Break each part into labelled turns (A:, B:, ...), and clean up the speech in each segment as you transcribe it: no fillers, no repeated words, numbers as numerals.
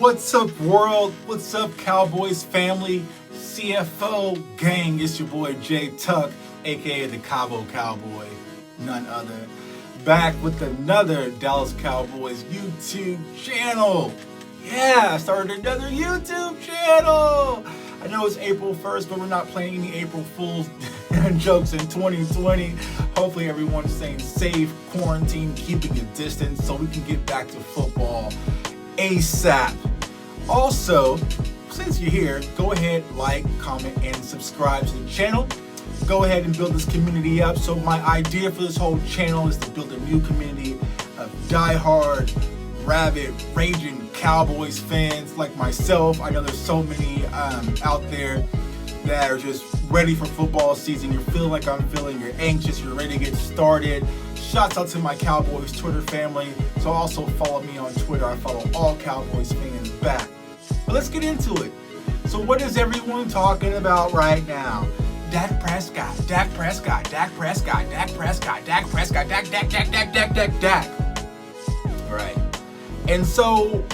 A: What's up, world? What's up, Cowboys family, CFO gang? It's your boy Jay Tuck, aka the Cabo Cowboy, none other. Back with another Dallas Cowboys YouTube channel. Yeah, I started another YouTube channel. I know it's April 1st, but we're not playing any April Fool's jokes in 2020. Hopefully everyone's staying safe, quarantine, keeping a distance so we can get back to football ASAP. Also, since you're here, go ahead, like, comment, and subscribe to the channel. Go ahead and build this community up. So my idea for this whole channel is to build a new community of diehard, rabid, raging Cowboys fans like myself. I know there's so many out there that are just ready for football season. You're feeling like I'm feeling. You're anxious. You're ready to get started. Shouts out to my Cowboys Twitter family. So also follow me on Twitter. I follow all Cowboys fans back. But let's get into it. So what is everyone talking about right now? Dak Prescott, Dak Prescott, Dak Prescott, Dak Prescott, Dak Prescott, Dak. Right. And so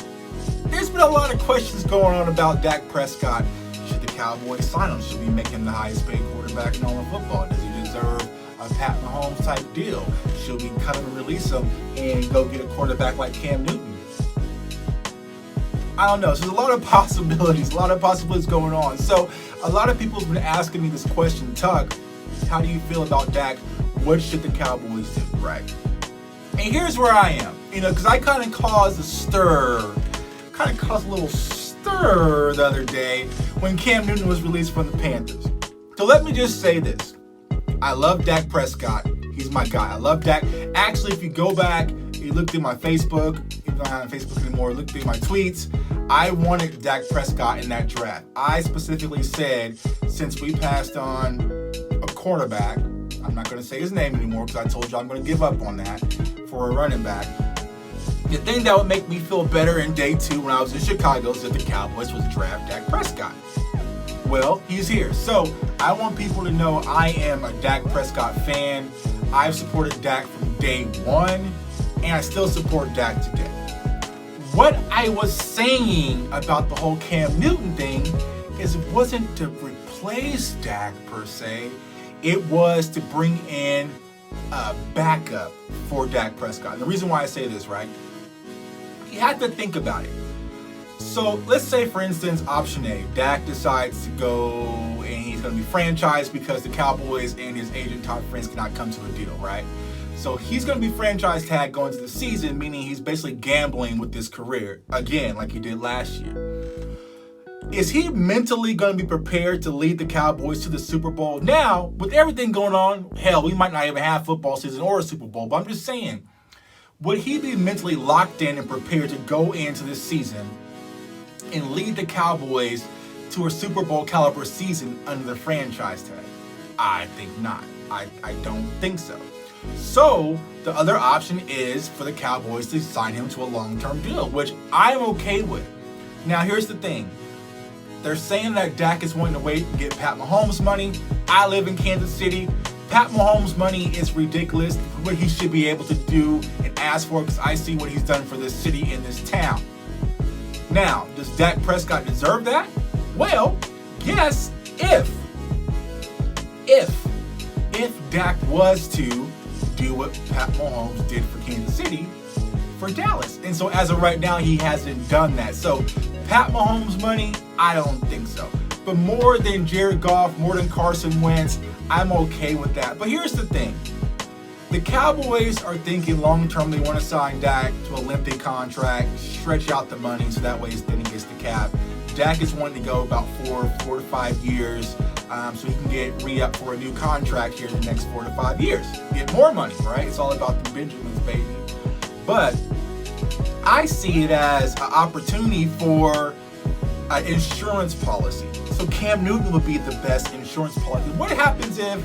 A: there's been a lot of questions going on about Dak Prescott. Should the Cowboys sign him? Should we make him the highest paid quarterback in all of football? Does he deserve a Pat Mahomes type deal? Should we cut him and release him and go get a quarterback like Cam Newton? I don't know. So there's a lot of possibilities going on. So a lot of people have been asking me this question, Tuck, how do you feel about Dak? What should the Cowboys do, right? And here's where I am, because I kind of caused a little stir the other day when Cam Newton was released from the Panthers. So let me just say this. I love Dak Prescott. He's my guy. I love Dak. Actually, if you go back, you look through my Facebook, I'm not on Facebook anymore, look through my tweets, I wanted Dak Prescott in that draft. I specifically said, since we passed on a quarterback, I'm not going to say his name anymore because I told you I'm going to give up on that for a running back. The thing that would make me feel better in day two when I was in Chicago is if the Cowboys was to draft Dak Prescott. Well, he's here. So I want people to know I am a Dak Prescott fan. I've supported Dak from day one, and I still support Dak today. What I was saying about the whole Cam Newton thing is it wasn't to replace Dak per se. It was to bring in a backup for Dak Prescott. And the reason why I say this, right? You have to think about it. So let's say, for instance, option A, Dak decides to go and he's going to be franchised because the Cowboys and his agent Todd France cannot come to a deal, right? So he's going to be franchise tag going into the season, meaning he's basically gambling with his career again, like he did last year. Is he mentally going to be prepared to lead the Cowboys to the Super Bowl? Now, with everything going on, hell, we might not even have football season or a Super Bowl, but I'm just saying, would he be mentally locked in and prepared to go into this season and lead the Cowboys to a Super Bowl caliber season under the franchise tag? I think not. I don't think so. So the other option is for the Cowboys to sign him to a long-term deal, which I'm okay with. Now, here's the thing. They're saying that Dak is wanting to wait and get Pat Mahomes money. I live in Kansas City. Pat Mahomes money is ridiculous, what he should be able to do and ask for, because I see what he's done for this city and this town. Now, does Dak Prescott deserve that? Well, yes, if Dak was to do what Pat Mahomes did for Kansas City for Dallas. And so as of right now, he hasn't done that. So Pat Mahomes money, I don't think so. But more than Jared Goff, more than Carson Wentz, I'm okay with that. But here's the thing. The Cowboys are thinking long-term. They want to sign Dak to a lengthy contract, stretch out the money so that way then he gets the cap. Dak is wanting to go about 4 to 5 years so he can get re-up for a new contract here in the next 4 to 5 years. Get more money, right? It's all about the Benjamins, baby. But I see it as an opportunity for an insurance policy. So Cam Newton would be the best insurance policy. What happens if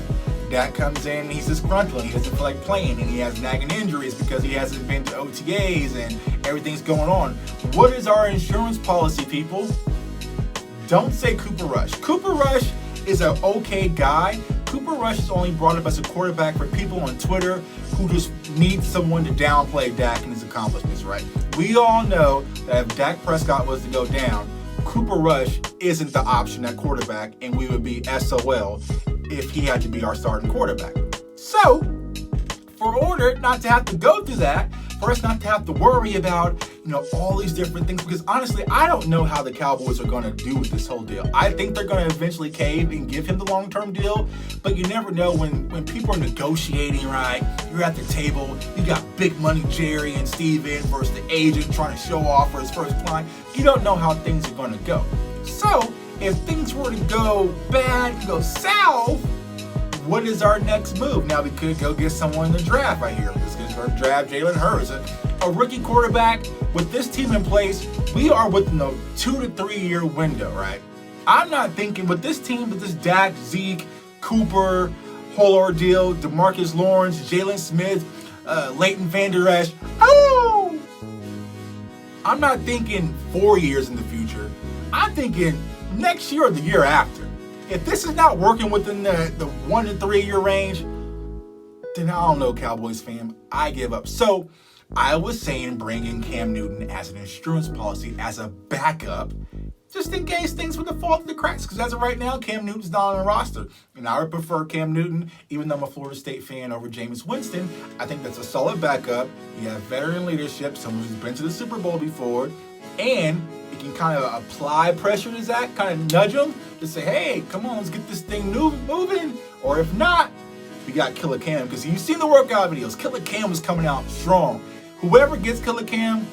A: Dak comes in and he's disgruntled, he doesn't feel like playing, and he has nagging injuries because he hasn't been to OTAs and everything's going on? What is our insurance policy, people? Don't say Cooper Rush. Cooper Rush is an okay guy, Cooper Rush is only brought up as a quarterback for people on Twitter who just need someone to downplay Dak and his accomplishments, right? We all know that if Dak Prescott was to go down, Cooper Rush isn't the option at quarterback, and we would be SOL if he had to be our starting quarterback. So, for order not to have to go through that, for us not to have to worry about, all these different things, because honestly, I don't know how the Cowboys are going to do with this whole deal. I think they're going to eventually cave and give him the long-term deal, but you never know when people are negotiating, right? You're at the table, you got big money Jerry and Steven versus the agent trying to show off for his first client. You don't know how things are going to go. So, if things were to go bad, go south, what is our next move? Now, we could go get someone in the draft right here. Let's go draft Jalen Hurts, a rookie quarterback. With this team in place, we are within a 2 to 3 year window, right? I'm not thinking with this team, with this Dak, Zeke, Cooper, whole ordeal, DeMarcus Lawrence, Jalen Smith, Leighton Vander Esch. Oh! I'm not thinking 4 years in the future. I'm thinking next year or the year after. If this is not working within the 1 to 3 year range, then I don't know, Cowboys fan. I give up. So I was saying bring in Cam Newton as an insurance policy, as a backup, just in case things were to fall through the cracks. Because as of right now, Cam Newton's not on the roster. And I would prefer Cam Newton, even though I'm a Florida State fan, over Jameis Winston. I think that's a solid backup. You have veteran leadership, someone who's been to the Super Bowl before. And you can kind of apply pressure to Zach, kind of nudge him to say, hey, come on, let's get this thing moving. Or if not, we got Killer Cam. Because you've seen the workout videos. Killer Cam was coming out strong. Whoever gets Killer Cam,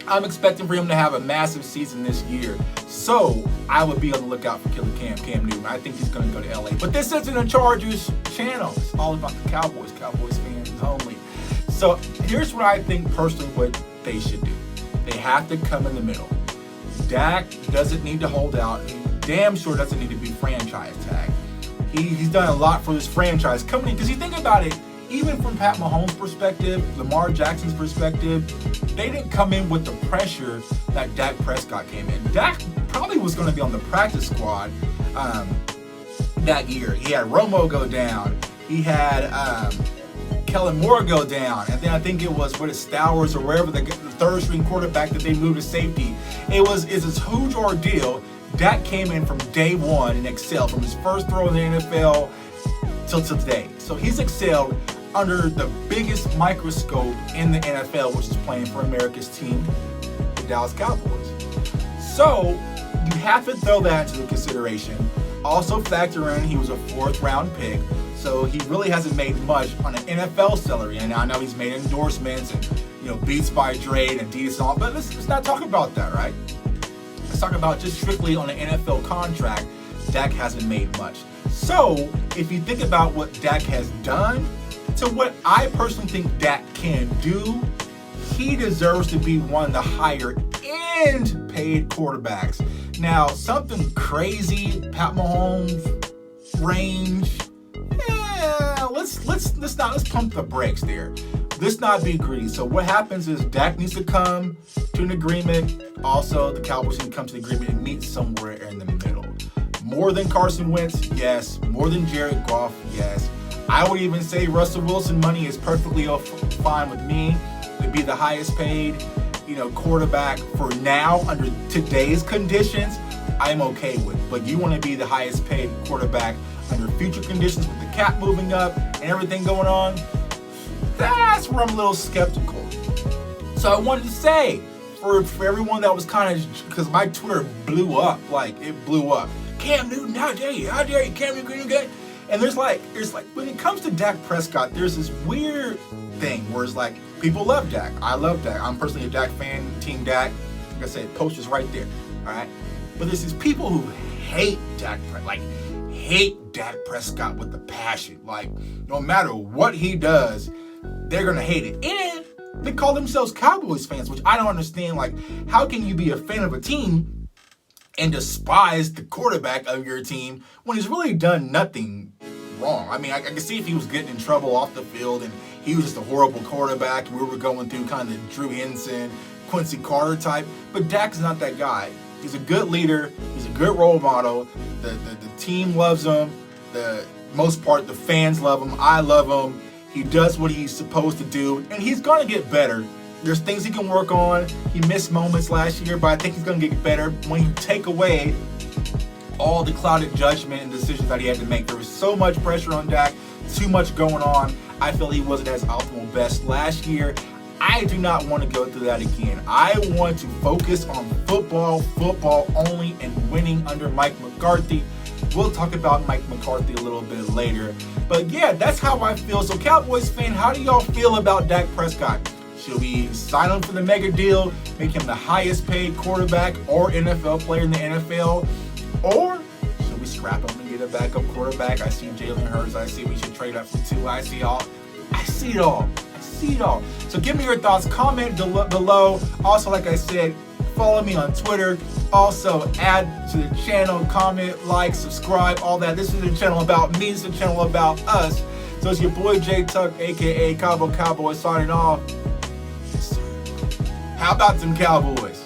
A: I'm expecting for him to have a massive season this year. So I would be on the lookout for Killer Cam Newton. I think he's going to go to LA. But this isn't a Chargers channel. It's all about the Cowboys fans only. So here's what I think personally what they should do. They have to come in the middle. Dak doesn't need to hold out. He damn sure doesn't need to be franchise tagged. He's done a lot for this franchise coming in. Because you think about it, even from Pat Mahomes' perspective, Lamar Jackson's perspective, they didn't come in with the pressure that Dak Prescott came in. Dak probably was going to be on the practice squad that year. He had Romo go down. He had Kellen Moore go down. And then I think it was Stowers or wherever the third string quarterback that they moved to safety. It's this huge ordeal. Dak came in from day one and excelled from his first throw in the NFL till today. So he's excelled under the biggest microscope in the NFL, which is playing for America's team, the Dallas Cowboys. So you have to throw that into the consideration. Also factor in he was a 4th round pick, so he really hasn't made much on an NFL salary. And I know he's made endorsements and Beats by Dre and Adidas and all, but let's not talk about that, right? Let's talk about just strictly on an NFL contract. Dak hasn't made much. So if you think about what Dak has done to what I personally think Dak can do, he deserves to be one of the higher end paid quarterbacks. Now, something crazy, Pat Mahomes range. Yeah, let's pump the brakes there. Let's not be greedy. So what happens is Dak needs to come to an agreement. Also, the Cowboys need to come to the agreement and meet somewhere in the middle. More than Carson Wentz, yes. More than Jared Goff, yes. I would even say Russell Wilson money is perfectly fine with me to be the highest paid, quarterback for now under today's conditions. I'm okay with. But you want to be the highest paid quarterback under future conditions with the cap moving up and everything going on. That's where I'm a little skeptical. So I wanted to say for everyone that was kind of, because my Twitter blew up, it blew up. Cam Newton, how dare you, Cam Newton, and there's like, when it comes to Dak Prescott, there's this weird thing where it's like, people love Dak. I love Dak. I'm personally a Dak fan, Team Dak. Like I said, posters right there, all right? But there's these people who hate Dak Prescott with a passion. Like, no matter what he does, they're going to hate it. And they call themselves Cowboys fans, which I don't understand. Like, how can you be a fan of a team and despise the quarterback of your team when he's really done nothing wrong? I mean, I can see if he was getting in trouble off the field and he was just a horrible quarterback and we were going through kind of the Drew Henson, Quincy Carter type, but Dak's not that guy. He's a good leader. He's a good role model. The team loves him. The most part, the fans love him. I love him. He does what he's supposed to do, and he's going to get better. There's things he can work on. He missed moments last year, but I think he's going to get better when you take away all the clouded judgment and decisions that he had to make. There was so much pressure on Dak, too much going on. I feel he wasn't at his optimal best last year. I do not want to go through that again. I want to focus on football only, and winning under Mike McCarthy. We'll talk about Mike McCarthy a little bit later. But yeah, that's how I feel. So Cowboys fan, how do y'all feel about Dak Prescott? Should we sign him for the mega deal, make him the highest paid quarterback or NFL player in the NFL? Or should we scrap him and get a backup quarterback? I see Jalen Hurts. I see we should trade up for 2. I see it all. So give me your thoughts. Comment below. Also, like I said, follow me on Twitter. Also, add to the channel, comment, like, subscribe, all that. This is a channel about me. This is a channel about us. So it's your boy J Tuck, aka Cowboy, signing off. How about them Cowboys?